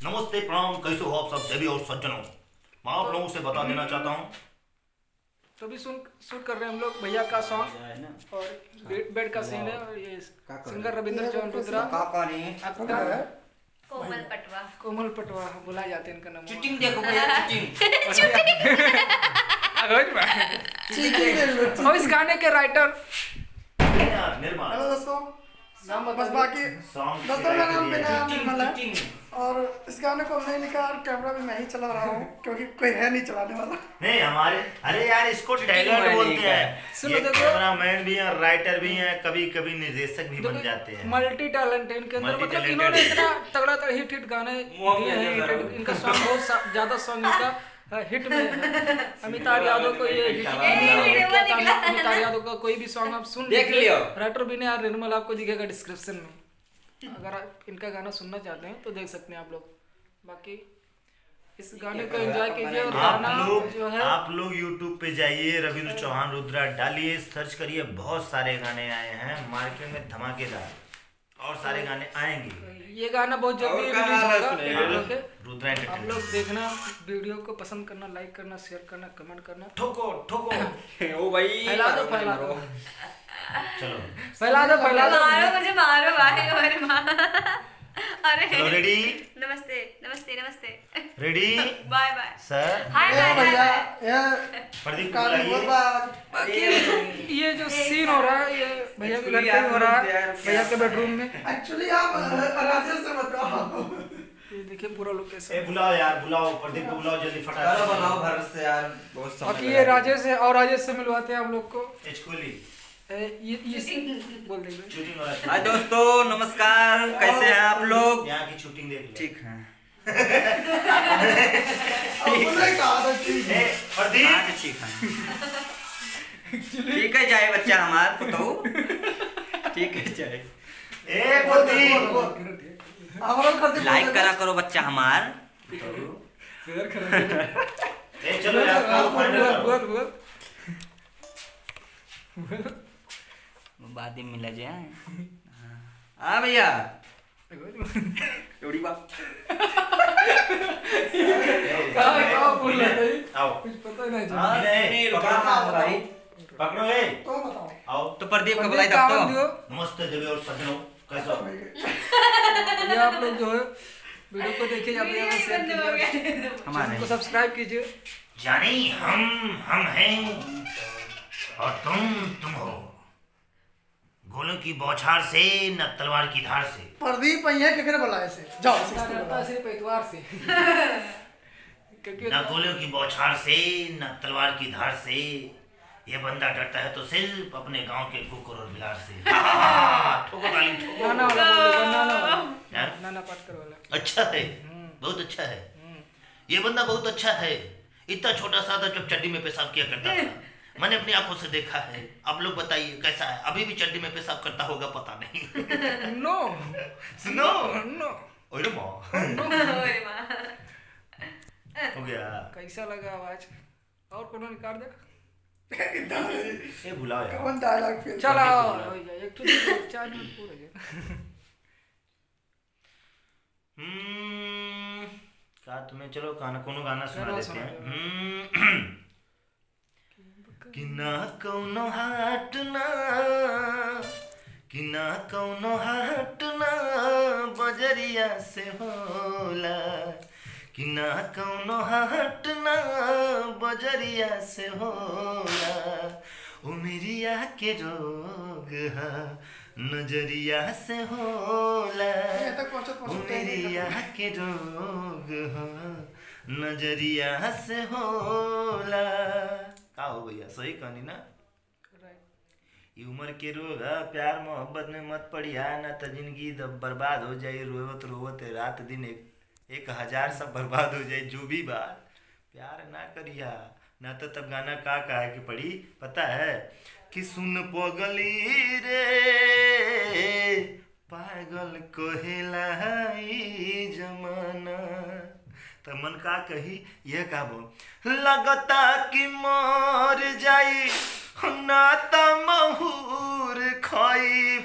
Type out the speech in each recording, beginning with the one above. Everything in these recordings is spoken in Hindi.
नमस्ते प्रणाम, कैसे हो आप सब देवी और सज्जनों। मैं आप लोगों से बता देना चाहता हूँ तो भी शूट कर रहे हैं हम लोग भैया का सॉन्ग और बेड का सीन है और ये सिंगर रविंद्र चौहान रुद्रा कोमल पटवा बुलाए जाते हैं इनका नाम। चीटिंग देखो भैया, चीटिंग। और इस गाने के राइटर निर्माण। हेलो दोस्तों, नाम बस बाकी दोस्तों का नाम बिना निर्मल है और इस गाने को मैं लिखा और कैमरा भी मैं ही चला रहा हूँ क्योंकि कोई है नहीं चलाने वाला। नहीं हमारे, अरे यार इसको टैलेंट बोलते हैं। ये कैमरामैन भी हैं, राइटर भी हैं, कभी कभी निर्देशक भी बन जाते हैं। मल्टी टैलेंट है इनके अंदर। मतलब इन्होंने इतना तगड़ा हिट गाने दिए हैं। इनका सॉन्ग बहुत ज्यादा सॉन्ग इनका हिट में है। अमिताभ यादव को ये अमिताभ यादव का कोई भी सॉन्ग आप सुन देख लियो। राइटर भी यार निर्मल आपको दिखेगा डिस्क्रिप्शन में। अगर आप इनका गाना सुनना चाहते हैं तो देख सकते हैं आप लोग। बाकी इस गाने को एंजॉय कीजिए। और गाना जो है आप लोग YouTube पे जाइए, रविंद्र चौहान रुद्रा डालिए, सर्च करिए, बहुत सारे गाने आए हैं मार्केट में धमाकेदार और सारे गाने आएंगे। ये गाना बहुत जल्दी रिलीज होगा। रुद्रा आप लोग देखना, वीडियो को पसंद करना, लाइक करना, शेयर करना, कमेंट करना, ठोको ठोको ओ भाई फैला दो फैला दो, चलो फैला दो फैला दो। मारो मुझे, मारो भाई। अरे रेडी, नमस्ते नमस्ते नमस्ते, ready, bye bye sir, hi bye भैया बाय। प्रदीप काली बुलाइए। बाकी ये जो सीन हो रहा है ये भैया के घर पे हो रहा है, भैया के बेडरूम में। एक्चुअली आप राजेश से बताओ। ये देखिए पूरा लोकेशन। ए बुलाओ यार, बुलाओ प्रदीप को, बुलाओ जल्दी फटाफट। चलो बनाओ घर से यार, बहुत समय बाकी ये राजेश है और राजेश से मिलवाते हैं हम लोग को। एचकोली ये बोल देंगे। शूटिंग हो रहा है। हाय दोस्तों, नमस्कार, कैसे हैं आप लोग? यहाँ की शूटिंग देख लो। ठीक है। आपने कहा था ठीक है। ए प्रदीप, हाँ तो ठीक है। ठीक है जाए बच्चा हमार बताओ। ठीक है जाए। ए प्रदीप, हमारा प्रदीप लाइक करा करो बच्चा हमार। ए चलो यार, काम फाइनल करो। बोल बाद में मिला जाए। हाँ भैया जोड़ी बाप। कहाँ बोल रहे थे? आओ। कुछ पता ही नहीं चला। हाँ, नहीं, पकड़ो ए, तो बताओ। आओ। तो प्रदीप का प्रदीप बुलाई का तब आवाज तो। दियो। नमस्ते देवी और सज्जनों, कैसे हो? ये आप लोग जो है वीडियो को देखिए, आप लोग शेयर कीजिए, हमारे को सब्सक्राइब कीजिए। जानी हम हैं और तुम हो। गोलों की बौछार से न तलवार की धार से। प्रदीप भैया केकरे बुलाए से जाओ सिर्फ इतवार से क्योंकि न गोलियों की बौछार से न तलवार की धार से, ये बंदा डरता है तो सिर्फ अपने गांव के कुकुर और बिलार से। ठोको ताली, ठोको। नाना वाला यार, नाना पाटकर वाला अच्छा है, बहुत अच्छा है। ये बंदा बहुत अच्छा है। इतना छोटा सा था जब चड्डी में पेशाब किया करता था, मैंने अपनी आंखों से देखा है। आप लोग बताइए कैसा है? अभी भी चड्डी में पेशाब करता होगा, पता नहीं। नो सुनो, नो ओए माँ, अरे माँ, हो गया। कैसा लगा आवाज? और कोनो निकाल दे। ये बुलाओ यार। कौन डायलॉग फिर चलो एक तो 4 मिनट पूरे गए। का तुम्हें, चलो कोनो गाना सुना देते हैं। कि ना कौनो हाट ना, कि ना कौनो हाट ना बजरिया से होला, कि ना कौनो हाट ना बजरिया से होला, उमरिया के रोग हा नजरिया से होला, उमरिया के रोग हा नजरिया से होला। का हो भैया, सही कहनी ना? ये उम्र के रोग है, प्यार मोहब्बत में मत पड़िया, ना तो जिंदगी बर्बाद हो जाए। रोवत रोवत रात दिन 1000 सब बर्बाद हो जाए। जो भी बात प्यार ना करिया, ना तो तब गाना का कहा कि पड़ी पता है कि सुन पगली रे पागल कोहेला जमाना। तो मन का कही यह का बोल, लगता कि मर जाई ना त महूर खाई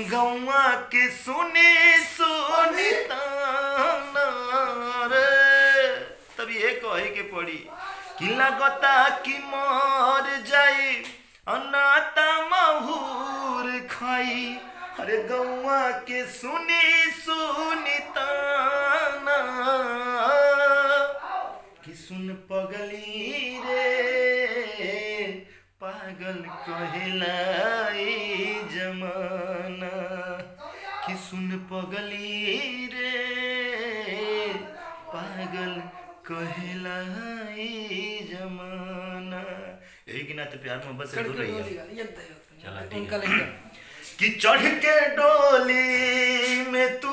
गौआ के सुनी सुनी ताना। कहे के पड़ी कि लागता कि मर जाई अनाता महुर खाई अरे गौआ के सुनी सुनी ताना कि सुन पगली रे पागल कहलाई जमाना कि सुन पगली रे पागल कहलाई जमाना। यही कि नाते प्यार मोहब्बत से दूर रही है। उनका लेकर कि चढ़ के डोली में तू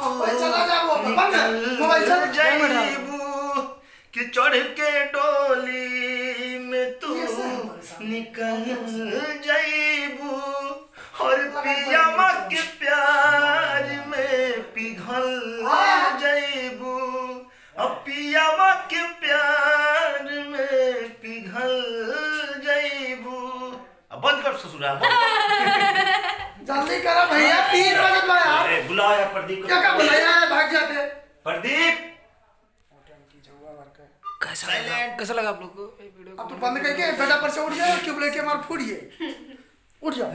निकल जाइबू कि चढ़ के डोली में तू निकल जाइबू और पियामा के प्यार में पिघल जाइबू अब पियामा के प्यार में पिघल जाइबू। अब बंद कर ससुरा जल्दी करो भैया 3 बजे में यार बुलाओ यार प्रदीप क्या क्या बुलाया है भाग जाते प्रदीप कैसा लगा आप लोग को ये वीडियो? अब तो बंद करके बेटा पर से उठ जाओ ट्यूबलाइट के मार फूटिए उठ जाओ।